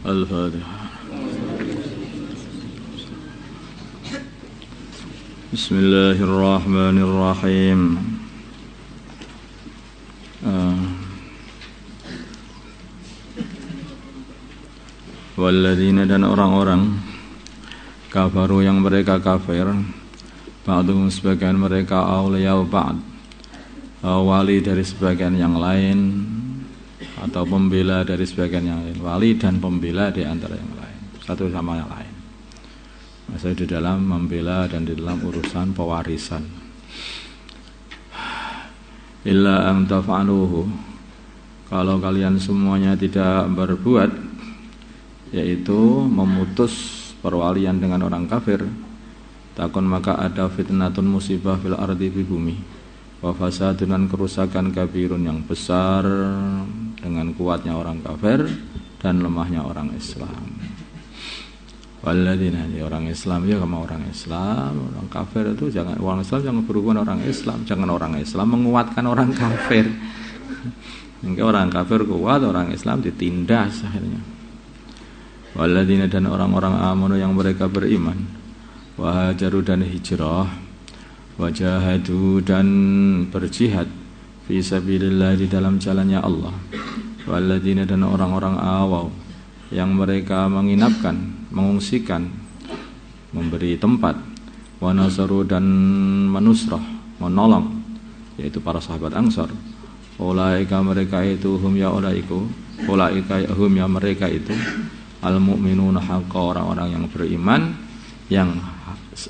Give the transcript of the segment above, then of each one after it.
Al-Fatihah. Bismillahirrahmanirrahim. Walladzina, dan orang-orang kafaru yang mereka kafir, ba'duhum sebagian mereka awliya'u ba'd, wali dari sebagian yang lain atau pembela dari sebagian yang lain. Wali dan pembela di antara yang lain, satu sama yang lain. Maksudnya di dalam membela dan di dalam urusan pewarisan. Illa an taf'aluhu, kalau kalian semuanya tidak berbuat, yaitu memutus perwalian dengan orang kafir, takun maka ada fitnatun musibah fil ardi, di bumi, wa fasadun, dan kerusakan kabirun yang besar dengan kuatnya orang kafir dan lemahnya orang Islam. Walladzina, orang Islam ya sama orang Islam, orang kafir itu jangan, orang Islam jangan berhubungan orang Islam, jangan orang Islam menguatkan orang kafir. Hingga orang kafir kuat, orang Islam ditindas akhirnya. Walladzina, dan orang-orang amanu yang mereka beriman, wahajaru, dan hijrah, wajahadu, dan berjihad fi sabilillah, di dalam jalannya Allah. Walladzina, dan orang-orang awaw yang mereka menginapkan, mengungsikan, memberi tempat, wa nasaru, dan menusrah, menolong, yaitu para sahabat Ansar. Ulaika, mereka itu, hum ya ulaiku, ulaika hum ya mereka itu, al-mu'minuna haqqa, orang-orang yang beriman, yang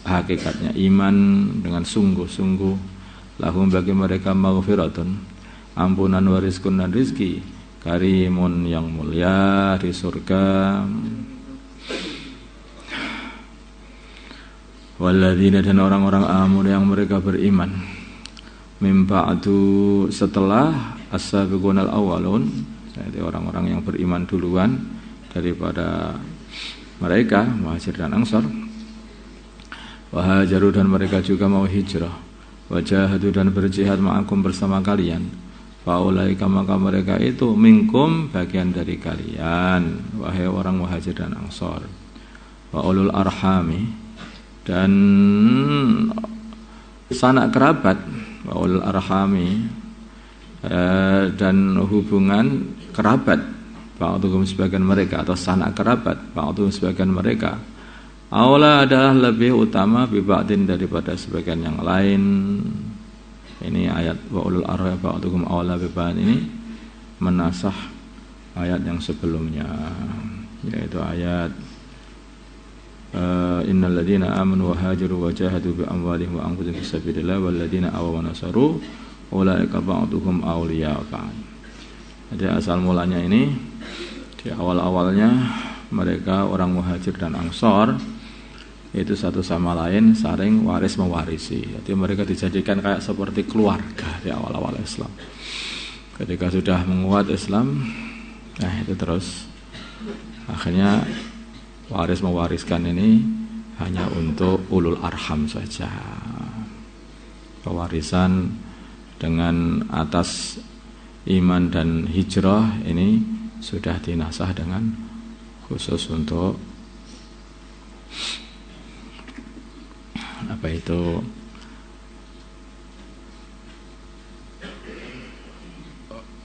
hakikatnya iman dengan sungguh-sungguh. Lahum, bagi mereka, maghfiratun, ampunan, wa rizqun, dan rizki, karimun, yang mulia di surga. Walladzina, dan orang-orang amanu yang mereka beriman, mim ba'du, setelah as-sabiqunal awwalun, jadi orang-orang yang beriman duluan daripada mereka, Muhajir dan Ansar. Wahajaru, dan mereka juga mau hijrah, wajahadu, dan berjihad ma'akum, bersama kalian. Faulaika, maka mereka itu, minkum, bagian dari kalian, wahai orang Muhajir dan Ansar. Wa ulul arhami, dan sanak kerabat, wa ulul arhami, dan hubungan kerabat, ba'duhum, sebagian mereka, atau sanak kerabat, ba'duhum, sebagian mereka, aula, adalah lebih utama, biba'din, daripada sebagian yang lain. Ini ayat wa ulul arham ba'duhum aula biba'din ini menasah ayat yang sebelumnya, yaitu ayat innal ladzina amanu wa hajaru wa jahadu bi amwalihim wa anfusihim fi sabilillah wal ladzina awaw wa nasaru ulaika ba'duhum awliya ba'd. Jadi asal mulanya ini, di awal-awalnya mereka orang Muhajir dan Ansar itu satu sama lain saling waris mewarisi. Jadi mereka dijadikan kayak seperti keluarga di awal-awal Islam. Ketika sudah menguat Islam, itu terus akhirnya waris mewariskan ini hanya untuk ulul arham saja. Pewarisan dengan atas iman dan hijrah ini sudah dinasah dengan khusus untuk apa itu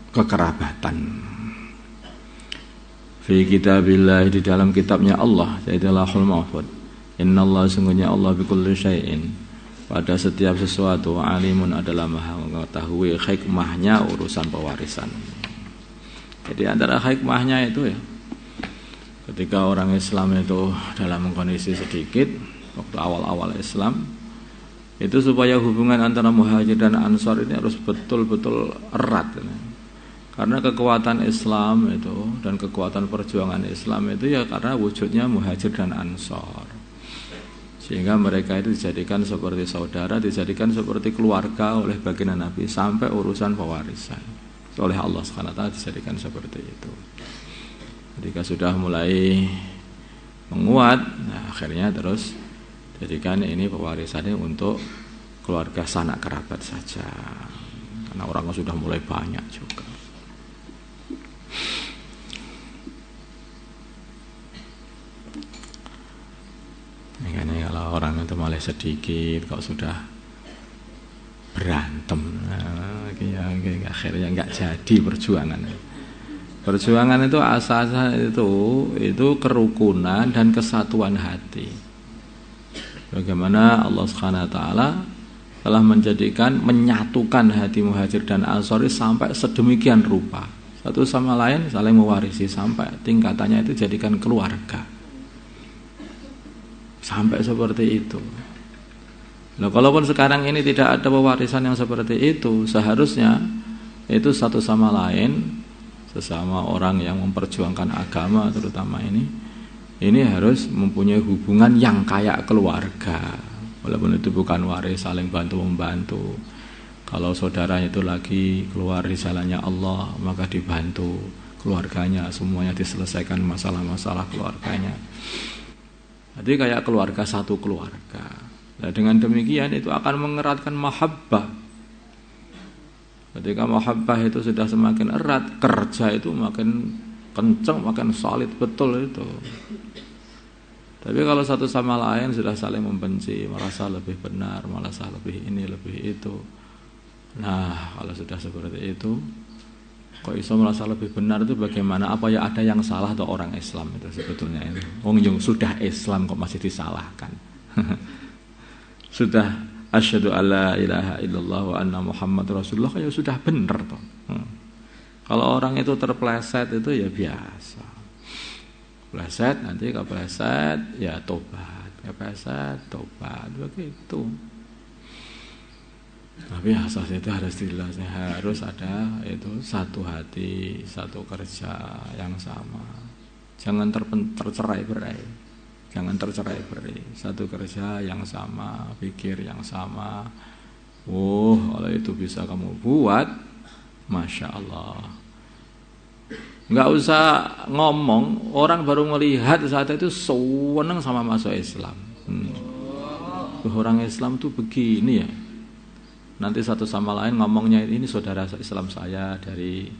kekerabatan. Fi kitabillah, di dalam kitabnya Allah, yaitu Lauhul Mahfuz. Innallaha, sungguhnya Allah, bikulli syai'in, pada setiap sesuatu, alimun, adalah maha mengetahui hikmahnya urusan pewarisan. Jadi antara hikmahnya itu ya, ketika orang Islam itu dalam kondisi sedikit, waktu awal-awal Islam, itu supaya hubungan antara Muhajir dan Ansar ini harus betul-betul erat. Karena kekuatan Islam itu dan kekuatan perjuangan Islam itu ya karena wujudnya Muhajir dan Ansar. Sehingga mereka itu dijadikan seperti saudara, dijadikan seperti keluarga oleh baginda Nabi, sampai urusan pewarisan oleh Allah SWT dijadikan seperti itu. Ketika sudah mulai menguat, akhirnya terus jadikan ini pewarisannya untuk keluarga sanak kerabat saja, karena orang sudah mulai banyak juga. orang itu malah sedikit kok sudah berantem. Nah, akhirnya nggak jadi perjuangan. Perjuangan itu asasnya itu kerukunan dan kesatuan hati. Bagaimana Allah Subhanahu wa taala telah menyatukan hati Muhajir dan Ansor sampai sedemikian rupa. Satu sama lain saling mewarisi sampai tingkatannya itu jadikan keluarga. Sampai seperti itu. Nah, kalaupun sekarang ini tidak ada pewarisan yang seperti itu, seharusnya itu satu sama lain, sesama orang yang memperjuangkan agama terutama ini harus mempunyai hubungan yang kayak keluarga. Walaupun itu bukan waris, saling bantu-membantu. Kalau saudaranya itu lagi keluar risalahnya Allah, maka dibantu keluarganya, semuanya diselesaikan masalah-masalah keluarganya. Jadi kayak keluarga, satu keluarga. Nah, dengan demikian itu akan mengeratkan mahabbah. Ketika mahabbah itu sudah semakin erat, kerja itu makin kencang, makin solid betul itu. Tapi kalau satu sama lain sudah saling membenci, merasa lebih benar, merasa lebih ini, lebih itu. Nah, kalau sudah seperti itu, kok iso merasa lebih benar itu bagaimana? Apa ya ada yang salah atau orang Islam itu sebetulnya itu? Wong yang sudah Islam kok masih disalahkan? Sudah asyhadu alla ilaha illallah wa anna Muhammad Rasulullah kayak sudah benar toh. Kalau orang itu terpleset itu ya biasa. Pleset nanti kepleset ya tobat, kepleset tobat begitu. Tapi asas itu harus jelas, harus ada itu satu hati, satu kerja yang sama. Jangan tercerai-berai. Jangan tercerai-berai. Satu kerja yang sama, pikir yang sama. Kalau itu bisa kamu buat, Masya Allah. Nggak usah ngomong, orang baru melihat saat itu seneng sama masuk Islam. Orang Islam tuh begini ya. Nanti satu sama lain ngomongnya, ini saudara Islam saya dari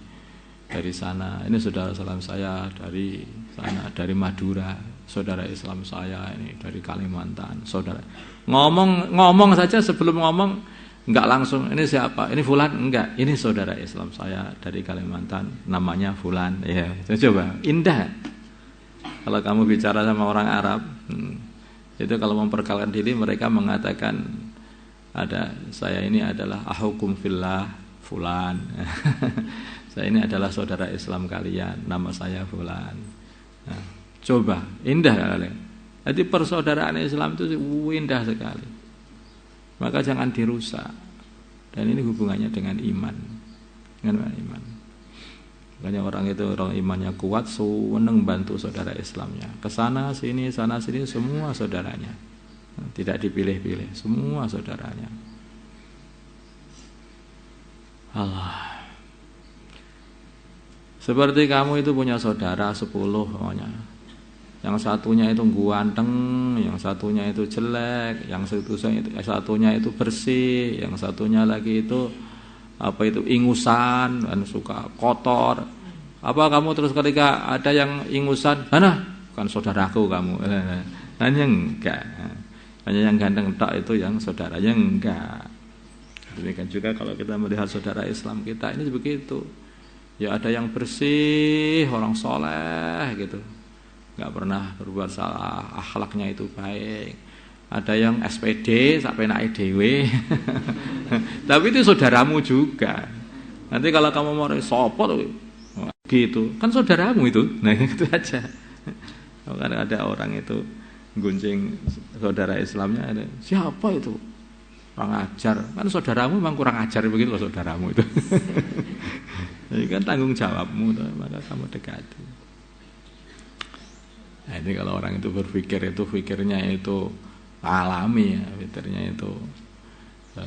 sana, ini saudara Islam saya dari sana, dari Madura, saudara Islam saya ini dari Kalimantan, saudara. Ngomong saja sebelum ngomong enggak langsung ini siapa? Ini fulan? Enggak, ini saudara Islam saya dari Kalimantan, namanya fulan. Ya, coba indah. Kalau kamu bicara sama orang Arab, itu kalau memperkenalkan diri mereka mengatakan saya ini adalah ahukum fillah fulan. Saya ini adalah saudara Islam kalian, nama saya fulan. Nah, coba indah kali. Jadi persaudaraan Islam itu indah sekali. Maka jangan dirusak. Dan ini hubungannya dengan iman. Dengan iman. Makanya orang itu orang imannya kuat, senang bantu saudara Islamnya. Kesana sini, sana sini semua saudaranya. Tidak dipilih-pilih, semua saudaranya. Allah. Seperti kamu itu punya saudara 10 pokoknya. Yang satunya itu ganteng, yang satunya itu jelek, yang satunya itu bersih, yang satunya lagi itu ingusan dan suka kotor. Apa kamu terus ketika ada yang ingusan, mana? Bukan saudaraku kamu. Hanya enggak. Hanya yang ganteng tak itu yang saudaranya enggak. Demikian juga kalau kita melihat saudara Islam kita ini begitu. Ya ada yang bersih, orang soleh gitu, nggak pernah berbuat salah, akhlaknya itu baik. Ada yang SPD sampai naik dewe, tapi itu saudaramu juga. Nanti kalau kamu mau sopot gitu, kan saudaramu itu. Nah itu aja. Kan ada orang itu gunjing saudara Islamnya, ada siapa itu? Kurang ajar, kan saudaramu memang kurang ajar begitu loh saudaramu itu. Jadi kan tanggung jawabmu, maka kamu dekati. Nah ini kalau orang itu berpikir itu pikirnya itu alami ya, pikirnya itu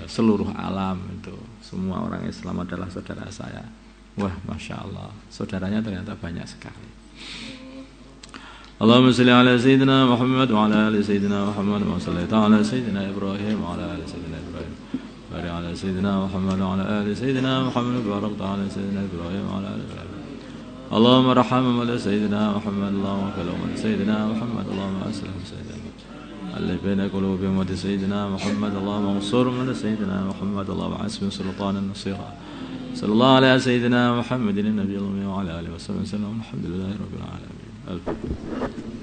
seluruh alam itu semua orang Islam adalah saudara saya. Wah, masya Allah, saudaranya ternyata banyak sekali. Allahumma salli ala sayyidina Muhammad wa ala ali sayyidina Muhammad wa sallaita ala sayyidina Ibrahim wa ala ali sayyidina Ibrahim. Barik ala sayyidina Muhammad wa ala ali sayyidina Muhammad barakta ala sayyidina Ibrahim wa ala ali Ibrahim. Allahumma rahmam ala sayyidina Muhammad Allahumma kalam ala sayyidina Muhammad Allahumma aslam sayyidina ألف بين قلوبهم ود سيدنا محمد اللهم انصرهم على سيدنا محمد اللهم عسهم سلطانا نصيرا صلى الله على سيدنا محمد النبي الأمي وعلى آله وصحبه وسلم الحمد لله رب العالمين.